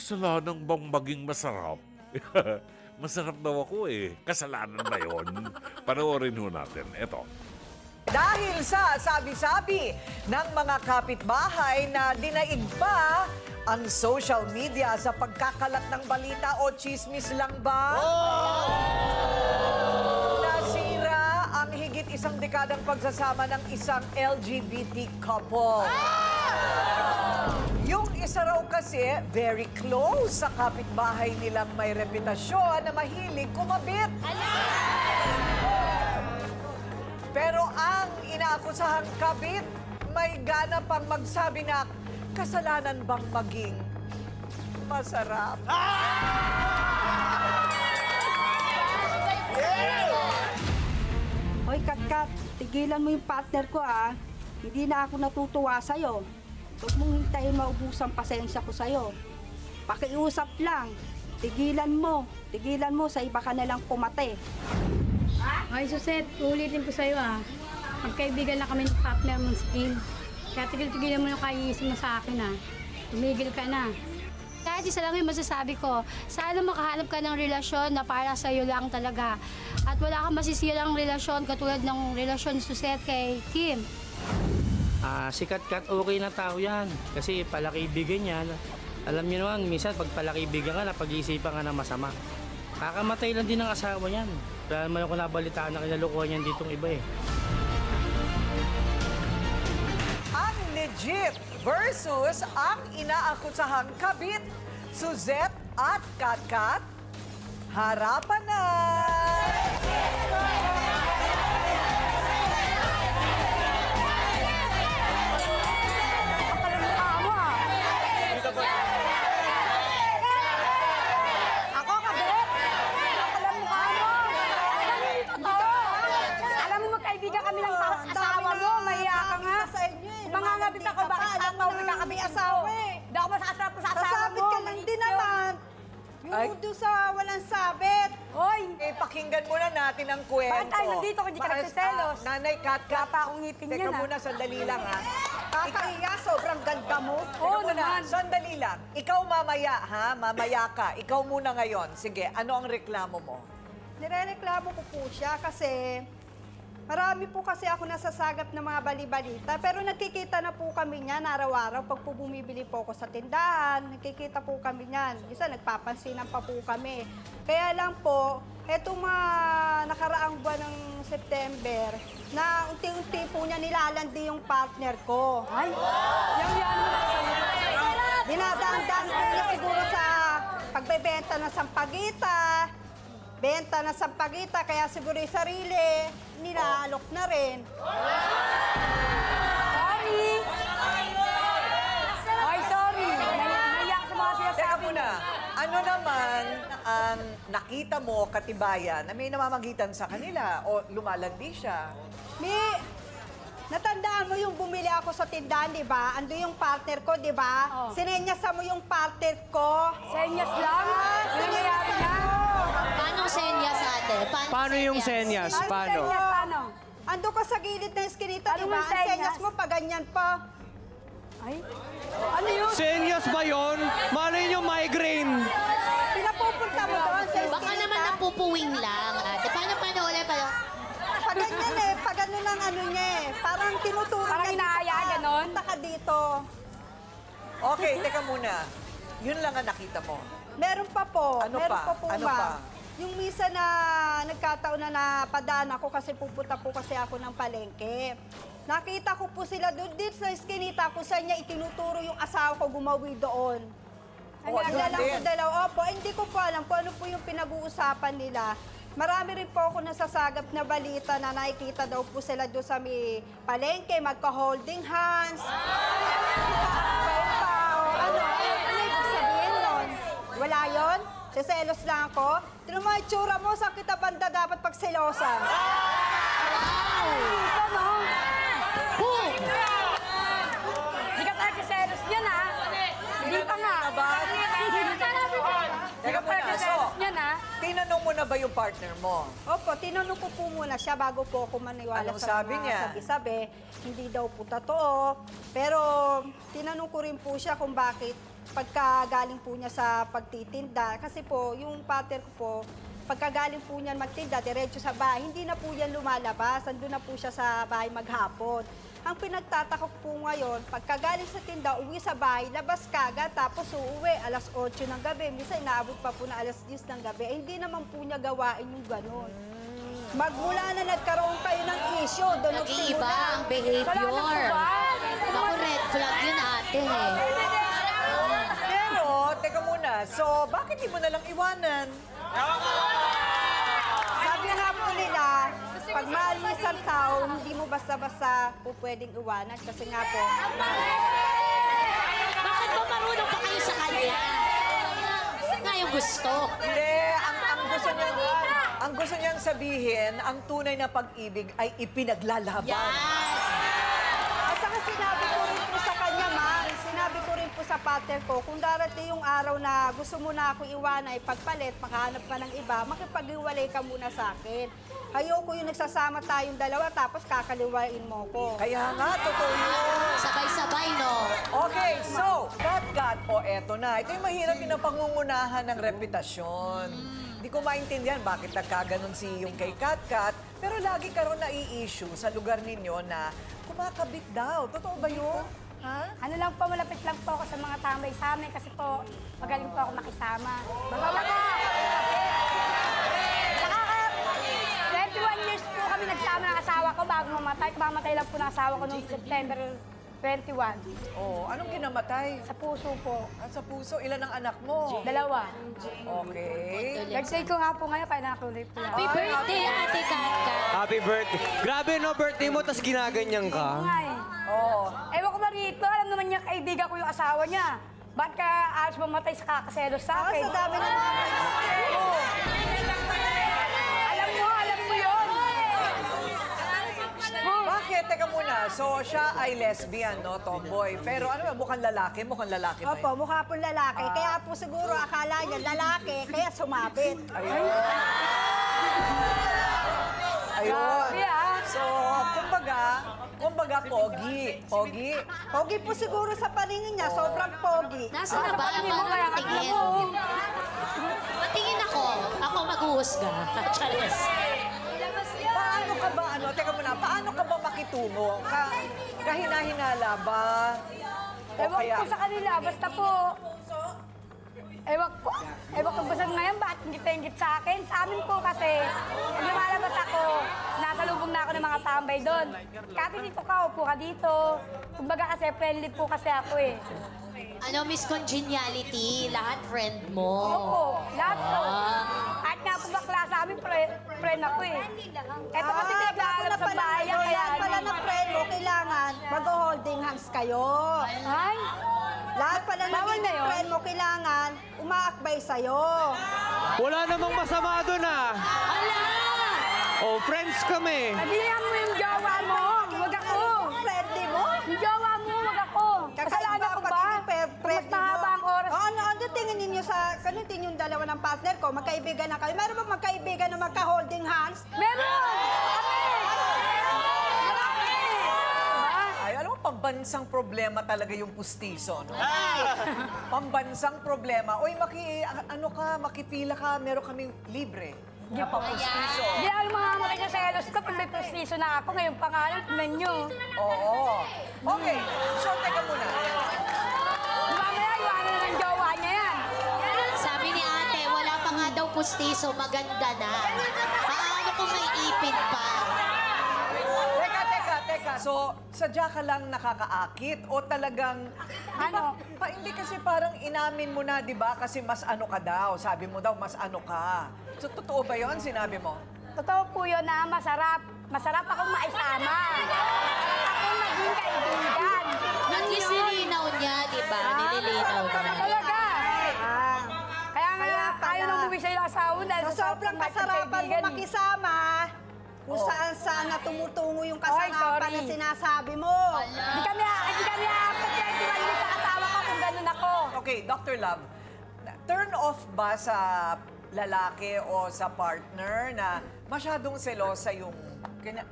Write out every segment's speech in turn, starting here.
Kasalanan bang maging masarap? Masarap daw ako eh. Kasalanan ba yun? Panoorin ho natin. Ito. Dahil sa sabi-sabi ng mga kapitbahay na dinaig pa ang social media sa pagkakalat ng balita o chismis lang ba? Nasira ang higit isang dekadang pagsasama ng isang LGBT couple. Yung isa raw kasi, very close sa kapitbahay nilang may reputasyon na mahilig kumabit. Pero ang inaakusahang kabit, may gana pang magsabi na kasalanan bang maging masarap? Hoy, Katkat, tigilan mo yung partner ko, ah. Hindi na ako natutuwa sa'yo. Huwag mong hintayin maubusang pasensya ko sa'yo. Pakiusap lang. Tigilan mo sa iba ka nalang pumate. Ay, Suset, ulitin ko sa'yo Magkaibigan na kami ng partner mong si Kim. Kaya tigil-tigilan mo yung kaiisip mo sa akin Tumigil ka na. Kahit isa lang yung masasabi ko, sana makahanap ka ng relasyon na para sa'yo lang talaga. At wala kang masisirang relasyon katulad ng relasyon ni Suset kay Kim. Si Katkat, okay na tao yan. Kasi palakibigan yan. Alam niyo naman, minsan pag palakibigan ka, napag-iisipan ka na masama. Kakamatay lang din ang asawa niyan. Kaya naman ako nabalitaan na kinalukuhan niyan ditong iba Ang legit versus ang inaakusahang kabit, Suzette at Katkat. Harapan na! Mangangabit ako, bakit ako kami asawa Hindi ako masasarap sa asawa mo. Sasabit ka lang din naman. Yung udo sa walang sabit. Hoy! Pakinggan muna natin ang kwento. Bakit tayo nandito kung di ka nagsiselos? Nanay Katkat. Wala pa akong ngipin Teka yan, muna, sandali lang Kakahiya, sobrang ganda mo. Teka muna, sandali lang. Ikaw mamaya, Mamaya ka. Ikaw muna ngayon. Sige, ano ang reklamo mo? Nirereklamo ko po siya kasi marami po kasi ako nasasagap ng mga bali-balita. Pero nagkikita na po kami niyan araw-araw. Pag po bumibili po ako sa tindahan, nagkikita po kami niyan. Isa, nagpapansinan pa po kami. Kaya lang po, etong mga nakaraang buwan ng September, na unti-unti po niya nilalandi yung partner ko. Ay! Yan mo na sa'yo. Dinadaan-daan ko niya siguro sa pagbebenta ng sampagita, benta na sampagita, kaya siguro yung sarili, nilaalok na rin. Sorry! Ay, sorry! Naiyak sa mga sinasabi. Teka muna, ano naman ang nakita mo, katibayan, na may namamagitan sa kanila o lumalandi siya? Natandaan mo yung bumili ako sa tindahan, di ba? Ando yung partner ko, di ba? Sinenyasan mo yung partner ko. Senyas lang? Senyas lang. Paano senyas, ate? Paano yung senyas? Paano? Ando ka sa gilid ng eskinita, di ba? Ang senyas mo, pa ganyan pa. Ay? Ano yun? Senyas ba yun? Malay nyo migraine. Pinapupunta mo doon sa eskinita. Baka naman napupuwing lang, ate. Paano ulit? Pag ganyan pag ano ng ano niya Parang tinuturo Parang inaaya, ganon? Punta ka dito. Okay, teka muna. Yun lang ang nakita mo. Meron pa po. Ano Meron pa? pa po, Ano ma'am. pa? Yung misa na nagkataon na napadaan ako kasi pupunta po kasi ako ng palengke. Nakita ko po sila doon din sa eskinita kung saan niya itinuturo yung asawa ko gumawi doon. Oh, doon din? Opo, hindi ko po alam kung ano po yung pinag-uusapan nila. Marami rin po ako nasasagap na balita na nakikita daw po sila doon sa may palengke, magka-holding hands. Ano ibig sabihin nun? Wala yon? Siselos lang ako? Tinan mo, itsura mo, sa kita banda dapat pagselosan. Ito, no? Hindi ka tayo siselos niyan, Hindi pa nga. Teka muna, so, tinanong mo na ba yung partner mo? Opo, tinanong ko po muna siya bago po ako maniwala Anong sa sabi mga niya? sabi-sabi. Hindi daw po totoo. Pero tinanong ko rin po siya kung bakit pagkagaling po niya sa pagtitinda. Kasi po, yung partner ko po, pagkagaling po niya magtinda, diretso sa bahay, hindi na po yan lumalabas. Andun na po siya sa bahay maghapon. Ang pinagtataka po ngayon, pagkagaling sa tinda, uwi sa bahay, labas kagad, tapos uuwi, alas 8 ng gabi. Minsan, inaabot pa po na alas 10 ng gabi. Eh, hindi naman po niya gawain yung ganun. Magmula na nagkaroon kayo ng issue, doon Nag-iiba ang nagsimula. behavior. Naku, red flag yun ate. Pero, teka muna, so bakit di mo nalang iwanan? Sabi nga po nila, pag maalis ang tao, hindi mo basta-basta po pwedeng iwanan. Kasi nga po, Bakit ba marunong pa kayo sa kanya? Nga yung gusto. Hindi, ang gusto niyang sabihin, ang tunay na pag-ibig ay ipinaglalaban. Yan. at saka sinabi ko rin po sa kanya, ma'am, sinabi ko rin po sa partner ko, kung darating yung araw na gusto mo na ako iwanan, ipagpalit, makahanap ka ng iba, makipag-iwalay ka muna sa akin. Ayoko yung nagsasama tayong dalawa, tapos kakaliwain mo ko. Kaya nga, totoo yun. Sabay-sabay, no? Okay, so, cut, o eto na. Ito yung mahirap yung napangungunahan ng reputasyon. Hindi ko maintindihan bakit nagkaganon si yung kay Kat, pero lagi karoon na i-issue sa lugar ninyo na kumakabit daw. Totoo ba yun? Ha? Ano lang po, malapit lang po ako sa mga tambay sa amin kasi po magaling po ako makisama. Nakaka 21 years po kami nagsama ng asawa ko bago mamatay. Mamatay lang po ng asawa ko noong September 21. Oh, anong kinamatay? Sa puso po. At sa puso, ilan ang anak mo? 2. Okay. Nag-say ko nga po ngayon kaya nakulit po yan. Happy birthday, ate Katka. Happy birthday. Grabe no, birthday mo, tas ginaganyan ka. Nga eh. Oh. Ewan ko ba rito, alam naman niya kaibigan ko yung asawa niya. Ba't ka alas mamatay sa kakaselos sa Saka akin? sa dami ng mga Alam mo yun. Bakit? Teka muna. So, siya ay lesbian, no? Tomboy. Pero ano ba? Mukhang lalaki? Mukhang lalaki ba? Opo, mukha po lalaki. Kaya po siguro akala niya lalaki, kaya sumabit. Ayun. Ayun. Grabe, ah. So, kumbaga, pogi. Pogi. Pogi po siguro sa paningin niya, sobrang pogi. Nasaan na ba ang parang tingin? Matingin ako. Ako mag-uusga. Charis. Paano ka ba, teka muna, paano ka ba makitungo? Kahina-hinala ba? O Ewan kaya, ko sa kanila, basta po. Ewan ko basta ngayon, ba't ingit sa akin? Sa amin po kasi, pag lumalabas ako, nasa lubong na ako ng mga tambay doon. Kati dito ka, upo ka dito. Kumbaga kasi, friendly po kasi ako eh. Ano, Miss Congeniality? Lahat friend mo. Opo, lahat po. At nga po bakla sa amin, friend ako eh. Eto kasi pinaglalabas sa bayan, kaya... Lahat pala ng friend mo, kailangan mag-holding hands kayo. Ay, Lahat pala ng Bawal na yun? friend mo, kailangan umaakbay sa'yo. Wala namang masama doon ah. Hala! Oh, friends kami. sabihan mo yung jowa mo, wag ako. Friendly mo? Yung jowa mo, wag ako. Kasalanan ko ba? Mas mahaba ang oras. Ano tingin ninyo sa, kanitin yung dalawa ng partner ko, magkaibigan na kayo. Meron ba magkaibigan na magka-holding hands? Meron! ay, alam mo, pambansang problema talaga yung pustiso, no? Pambansang problema. Uy, makipila ka, meron kaming libre. Hindi pa pustiso. Hindi alam mga matay na selos ko, pag may pustiso na ako, ngayon pangalan, tignan nyo. Oo. Okay, so teka muna. Mamaya, iwanan na ng jowa niya yan. Sabi ni ate, wala pa nga daw pustiso, maganda na. Paano kung may ipin pa? Teka. So, sadya ka lang nakakaakit o talagang... Ano? Hindi kasi parang inamin mo na, di ba? Kasi mas ano ka daw. Sabi mo daw, mas ano ka. So, totoo ba yon sinabi mo? Totoo po yun na masarap. Masarap akong maisama. Akong maging kaibigan. At least nilinaw niya, di ba? Nililinaw niya. Talaga. Kaya nga, ayaw nang umuwi sa'yo ng asawa dahil Sa sobrang kasarapan mo makisama, kung saan-saan na tumutungo yung kasarapan sorry. na sinasabi mo. Hindi kami aapat yan. Tiwali sa asawa ko kung ganun ako. Okay, Dr. Love, turn off ba sa lalaki o sa partner na masyadong selosa yung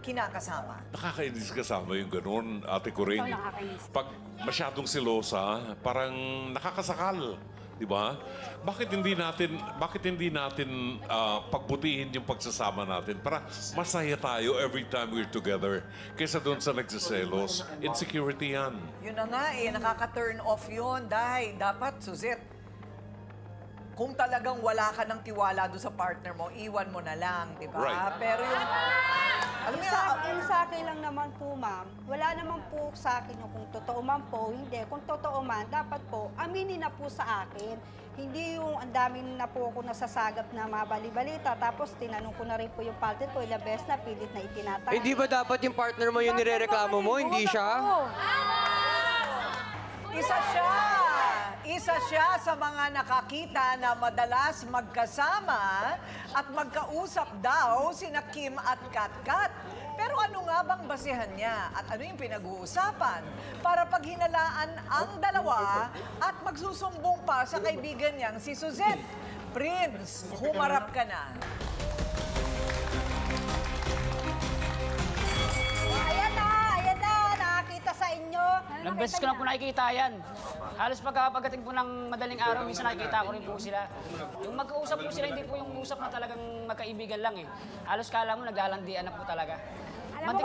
kinakasama? Nakakainis kasama yung ganun, Ate Corinne. Oo, nakakainis. Pag masyadong silosa, parang nakakasakal. Di ba? Bakit hindi natin pagbutihin yung pagsasama natin para masaya tayo every time we're together kaysa doon sa nagsiselos. Insecurity yan. Yun na nga nakaka-turn off yun. Dahil dapat, Suzette, kung talagang wala ka ng tiwala doon sa partner mo, iwan mo na lang, di ba? Right. Pero yung... Alam mo Yung sa akin lang naman po, ma'am, wala naman po sa akin yung kung totoo man po, hindi. Kung totoo man, dapat po, aminin na po sa akin. Hindi yung ang daming na po ako nasasagap na mga bali-balita. Tapos tinanong ko na rin po yung partner ko, ilang beses na pilit na itinatanggi. Hindi ba dapat yung partner mo yung nirereklamo mo, hindi siya? Isa siya sa mga nakakita na madalas magkasama at magkausap daw sina Kim at Katkat. Pero ano nga bang basihan niya at ano yung pinag-uusapan para paghinalaan ang dalawa at magsusumbong pa sa kaibigan niyang si Suzette? Prince, humarap ka na. Ayan na, nakakita sa inyo. Ilang beses ko na po nakikita yan. Halos pagdating po ng madaling araw, minsan nakikita ko rin po sila. Yung mag-uusap po sila, hindi po yung usap na talagang magkaibigan lang eh. Halos kala mo naglalandian na po talaga. Hindi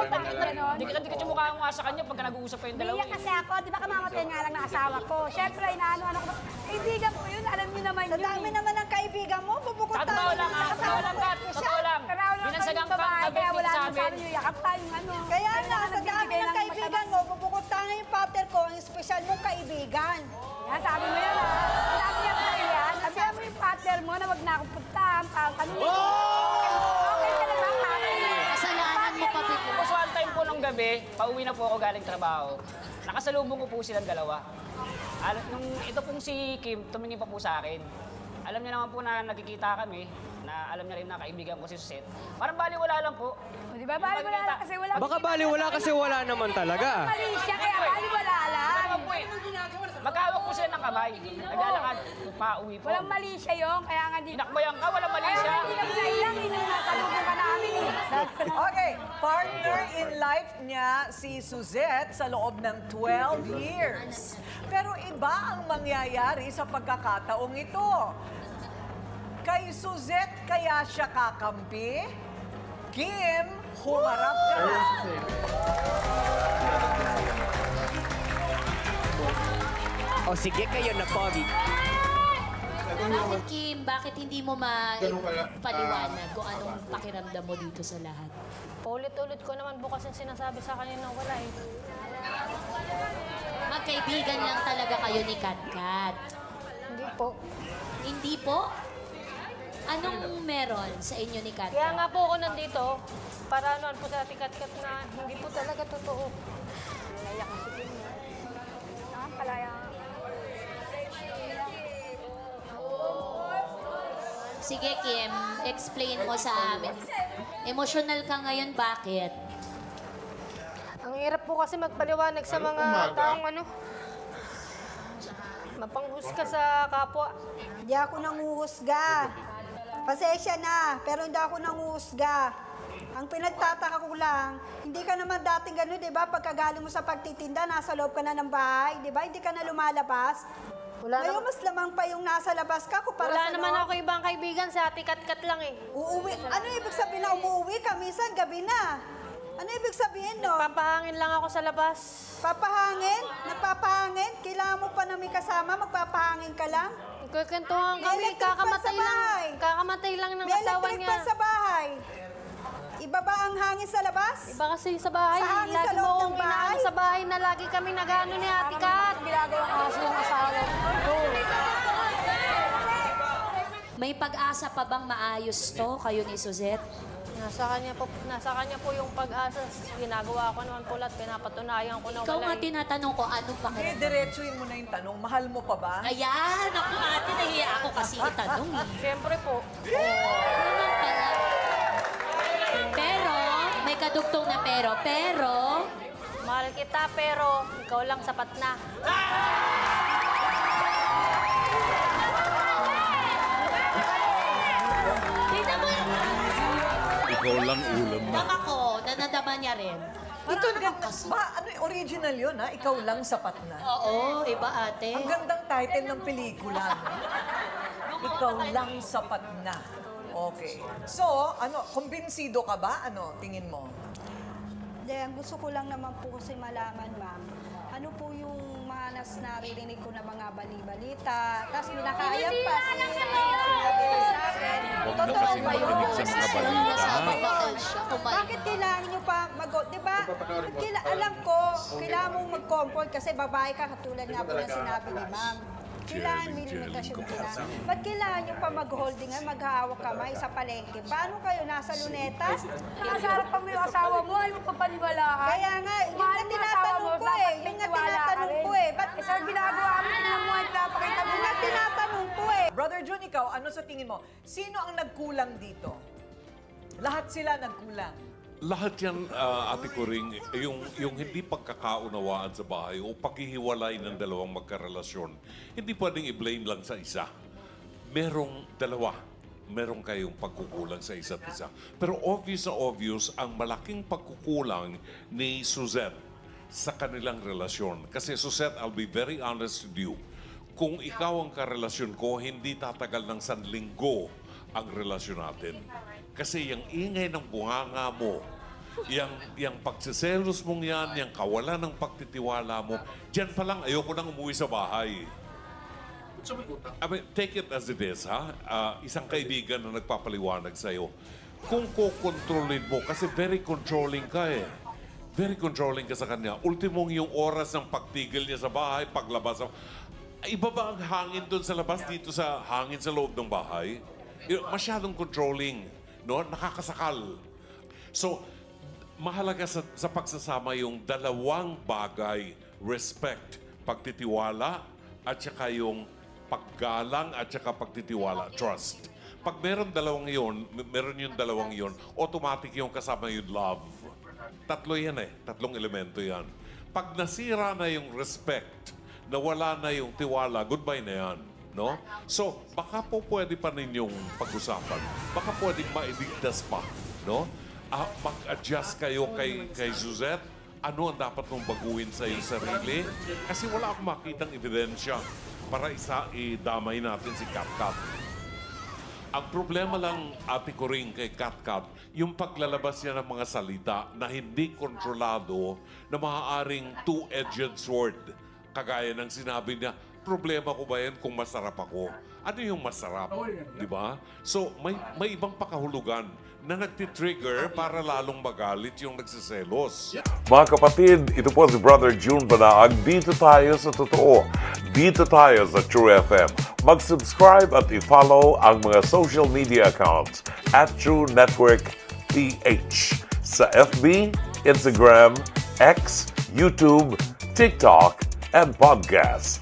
ka mukha nga sa kanya pagka nag-uusap kayong dalawa. Umiyak kasi ako, di ba kamamatay nga lang ng asawa ko. Siyempre, inaano ko. Kaibigan ko yun, alam niyo naman Sa yun. dami naman ng kaibigan mo, bubukod Sa totoo lang ha, totoo lang Kat, totoo lang. Binansagang kang kabit Kaya wala sa naman sa amin. amin yung yakap pa, yung ano. Kaya nga, sa Kailangan dami nagbibigay ng kaibigan mo, bubukod tanga yung partner ko, ang espesyal mong kaibigan. Yan, sabi mo yan ha. Sabi yan sa'yo yan. Sabi mo yung partner mo na wag na akong puntahan. Tanong mo. Okay ka na ba? Kasalanan mo pa, Pipo. Tapos one time po nung gabi, pauwi na po ako galing trabaho. Nakasalubong ko po silang dalawa. Nung ito pong si Kim, tumingin pa po sa akin. Alam niya naman po na nagkikita kami, na alam niya rin na kaibigan ko si Suzette. Parang baliwala lang po. O, di ba? Baliwala lang kasi wala. Baka baliwala kasi wala naman talaga. Mali siya, kaya baliwala lang. Ano po eh? Magkawak po sila ng kamay. Naglalakad, pauwi po. Walang mali siya yun, kaya nga di... Inakbayan ka, walang mali siya. Hindi lang nailang, nakasalubong ka namin eh. Okay, partner in life niya si Suzette sa loob ng 12 years. Pero iba ang mangyayari sa pagkakataong ito. Kay Suzette kaya siya kakampi? Kim, humarap ka na. O sige kayo na, Pogi. Bakit, Kim? Bakit hindi mo paliwanag kung anong pakiramdam mo dito sa lahat? Ulit-ulit ko naman bukas yung sinasabi sa kanya na wala eh. Magkaibigan lang talaga kayo ni Katkat. Hindi po. Hindi po? Anong meron sa inyo ni Katkat? Kaya nga po ako nandito para ano po sa tikat-kat na hindi po talaga totoo. Naiyak ko si Kim na. Nakapalaya. Sige, Kim. Explain mo sa amin. Emotional ka ngayon, bakit? Ang hirap po kasi magpaliwanag sa mga taong ano, mapanghusga sa kapwa. Hindi ako nanguhusga. Pasensya na, pero hindi ako nanguhusga. Ang pinagtataka ko lang, hindi ka naman dating gano'n, di ba? Pagkagaling mo sa pagtitinda, nasa loob ka na ng bahay, di ba? Hindi ka na lumalabas. Wala Ngayon, naman, mas lamang pa yung nasa labas ka kumpara wala sa naman loob. ako ibang kaibigan sa tikat-kat lang eh. Uuwi. Ano ibig sabihin na umuwi ka? Minsan, gabi na. Ano ibig sabihin, no? Papahangin lang ako sa labas. Papahangin? Nagpapahangin? Kailangan mo pa na may kasama? Magpapahangin ka lang? Nagkwentuhan May kami, electric fan sa kakamatay lang. bahay. Kakamatay lang ng May asawa electric niya. fan sa bahay. Iba ba ang hangin sa labas? Iba kasi sa bahay, Sa hangin sa lagi loob mo ng akong inaano bahay? sa bahay na lagi kami nag-ano ni Ate Kat. Ginagawa kasi yung asawa. May pag-asa pa bang maayos to kayo ni Suzette? Nasa kanya po yung pag-asa. Ginagawa ko naman po lahat, pinapatunayan ko na Ikaw wala nga eh. tinatanong ko anong Eh, pakiramdam. diretsuin mo na yung tanong, mahal mo pa ba? Ayan! Ako ate, nahiya ako kasi itanong eh. Siyempre po. Ano naman pala? Pero, may kadugtong na pero, Mahal kita pero ikaw lang sapat na. tingnan mo, Ikaw lang ulam na. baka ko na kasama niya rin. Ito din, ano yung original yun, ha? Ikaw lang sapat na. Oo, iba ate. Ang gandang title ng pelikula, no? Ikaw lang sapat na. Okay. So, kumbinsido ka ba? Ano, tingin mo? Hindi, ang gusto ko lang naman po kasi malaman, ma'am, ano po yung mga naririnig ko na mga bali-balita, tapos minakayang pa sinabi sa akin. Huwag na Totoo kasing ba yun? makinig sa mga balita. Babaal siya, kumain. Bakit kailangan nyo pa di ba? Alam ko, kailangan mong mag-comfort kasi babae ka, katulad nga po ng sinabi ni ma'am. Kailangan may limitasyon ka. Ba't kailangan nyo pa mag-holdingan, maghahawak kamay sa palengke? Paano kayo? Nasa luneta? Nasa harap pa mo yung asawa mo, ayaw mo papaniwalaan. Kaya nga, yun nga tinatanong ko eh. Yun nga tinatanong ko eh. Ba't Isa ginagawa mo, tingnan mo, ay pinapakita mo yun nga tinatanong ko eh. Brother Jun, ikaw, ano sa tingin mo? Sino ang nagkulang dito? Lahat sila nagkulang. Lahat yan, Ate Coring, yung hindi pagkakaunawaan sa bahay o paghihiwalay ng dalawang magkarelasyon, hindi pwedeng i-blame lang sa isa. Merong dalawa. Merong kayong pagkukulang sa isa't isa. Pero obvious na obvious ang malaking pagkukulang ni Suzette sa kanilang relasyon. Kasi Suzette, I'll be very honest with you. Kung ikaw ang karelasyon ko, hindi tatagal ng 1 linggo ang relasyon natin. Kasi yung ingay ng bunganga mo, yung pagsiselos mong yan, yung kawalan ng pagtitiwala mo, dyan pa lang ayoko nang umuwi sa bahay. I mean, take it as it is, ha? Isang kaibigan na nagpapaliwanag sa'yo. Kung kukontrolin mo, kasi very controlling ka eh. Very controlling ka sa kanya. Ultimong yung oras ng pagtigil niya sa bahay, paglabas. Iba ba ang hangin doon sa labas, dito sa hangin sa loob ng bahay? Masyadong controlling. No? Nakakasakal. So, mahalaga sa pagsasama yung dalawang bagay, respect, pagtitiwala, at saka yung paggalang at saka pagtitiwala, trust. Pag meron yung dalawang yon, automatic yung kasama yung love. Tatlo yan eh, tatlong elemento yan. Pag nasira na yung respect, nawala na yung tiwala, goodbye na yan. No? So, baka po pwede pa ninyong pag-usapan. Baka pwedeng mailigtas pa. No? Mag-adjust kayo kay Suzette. Ano ang dapat mong baguhin sa iyong sarili? Kasi wala akong makitang ebidensya para idamay natin si Kat-Kat. Ang problema lang, Ate Coring, kay Kat-Kat, yung paglalabas niya ng mga salita na hindi kontrolado na maaaring two-edged sword. Kagaya ng sinabi niya, problema ko ba yan kung masarap ako? Ano yung masarap? Di ba? So, may ibang pakahulugan na nagtitrigger para lalong magalit yung nagsiselos. Mga kapatid, ito po si Brother June Banaag. Dito tayo sa totoo. Dito tayo sa True FM. Mag-subscribe at i-follow ang mga social media accounts at True Network PH sa FB, Instagram, X, YouTube, TikTok, and podcast.